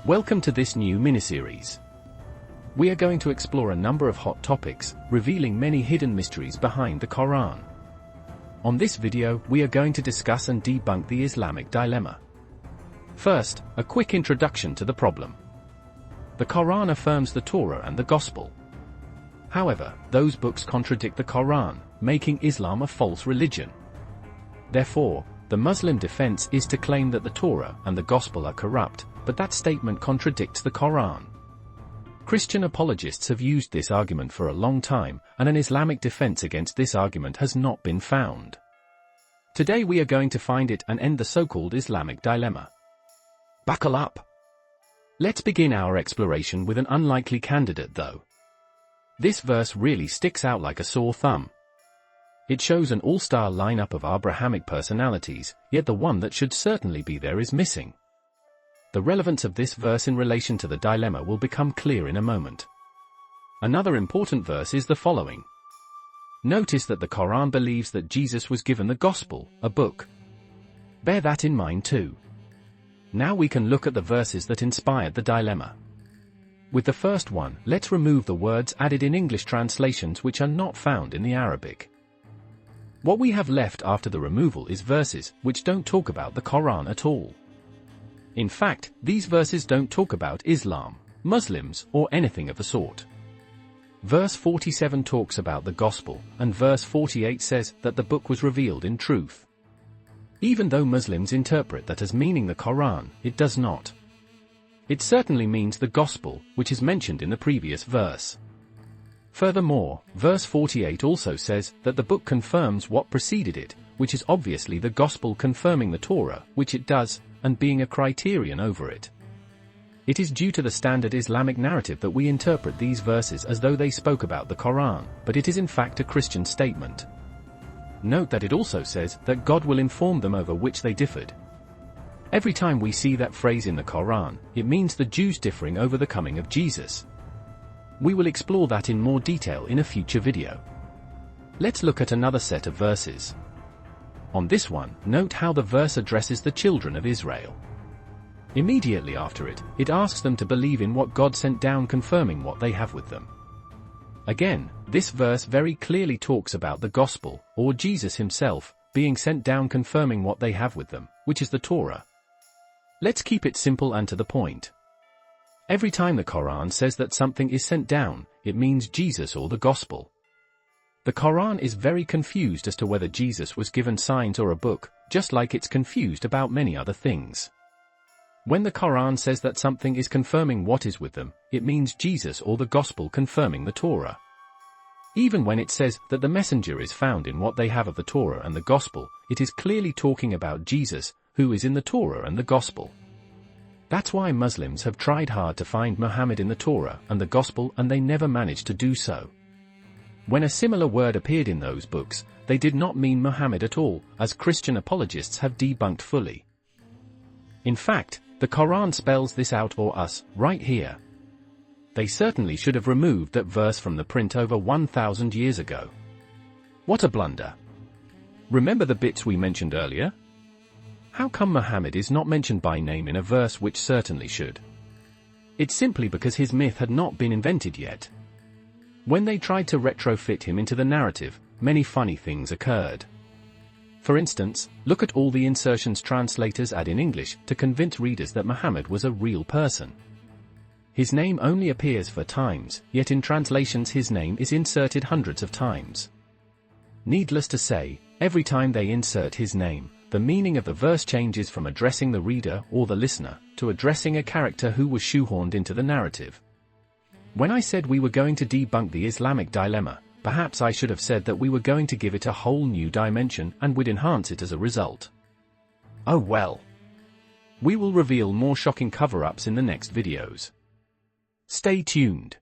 Welcome to this new miniseries. We are going to explore a number of hot topics, revealing many hidden mysteries behind the Quran. On this video, we are going to discuss and debunk the Islamic dilemma. First, a quick introduction to the problem. The Quran affirms the Torah and the Gospel. However, those books contradict the Quran, making Islam a false religion. Therefore, the Muslim defense is to claim that the Torah and the Gospel are corrupt, but that statement contradicts the Quran. Christian apologists have used this argument for a long time, and an Islamic defense against this argument has not been found. Today we are going to find it and end the so-called Islamic dilemma. Buckle up! Let's begin our exploration with an unlikely candidate though. This verse really sticks out like a sore thumb. It shows an all-star lineup of Abrahamic personalities, yet the one that should certainly be there is missing. The relevance of this verse in relation to the dilemma will become clear in a moment. Another important verse is the following. Notice that the Quran believes that Jesus was given the Gospel, a book. Bear that in mind too. Now we can look at the verses that inspired the dilemma. With the first one, let's remove the words added in English translations which are not found in the Arabic. What we have left after the removal is verses which don't talk about the Quran at all. In fact, these verses don't talk about Islam, Muslims, or anything of the sort. Verse 47 talks about the Gospel, and verse 48 says that the book was revealed in truth. Even though Muslims interpret that as meaning the Quran, it does not. It certainly means the Gospel, which is mentioned in the previous verse. Furthermore, verse 48 also says that the book confirms what preceded it, which is obviously the Gospel confirming the Torah, which it does, and being a criterion over it. It is due to the standard Islamic narrative that we interpret these verses as though they spoke about the Quran, but it is in fact a Christian statement. Note that it also says that God will inform them over which they differed. Every time we see that phrase in the Quran, it means the Jews differing over the coming of Jesus. We will explore that in more detail in a future video. Let's look at another set of verses. On this one, note how the verse addresses the children of Israel. Immediately after it, it asks them to believe in what God sent down, confirming what they have with them. Again, this verse very clearly talks about the Gospel, or Jesus himself, being sent down, confirming what they have with them, which is the Torah. Let's keep it simple and to the point. Every time the Quran says that something is sent down, it means Jesus or the Gospel. The Quran is very confused as to whether Jesus was given signs or a book, just like it's confused about many other things. When the Quran says that something is confirming what is with them, it means Jesus or the Gospel confirming the Torah. Even when it says that the messenger is found in what they have of the Torah and the Gospel, it is clearly talking about Jesus, who is in the Torah and the Gospel. That's why Muslims have tried hard to find Muhammad in the Torah and the Gospel, and they never managed to do so. When a similar word appeared in those books, they did not mean Muhammad at all, as Christian apologists have debunked fully. In fact, the Quran spells this out for us, right here. They certainly should have removed that verse from the print over 1,000 years ago. What a blunder. Remember the bits we mentioned earlier? How come Muhammad is not mentioned by name in a verse which certainly should? It's simply because his myth had not been invented yet. When they tried to retrofit him into the narrative, many funny things occurred. For instance, look at all the insertions translators add in English to convince readers that Muhammad was a real person. His name only appears 4 times, yet in translations his name is inserted hundreds of times. Needless to say, every time they insert his name, the meaning of the verse changes from addressing the reader or the listener, to addressing a character who was shoehorned into the narrative. When I said we were going to debunk the Islamic dilemma, perhaps I should have said that we were going to give it a whole new dimension and would enhance it as a result. Oh well. We will reveal more shocking cover-ups in the next videos. Stay tuned.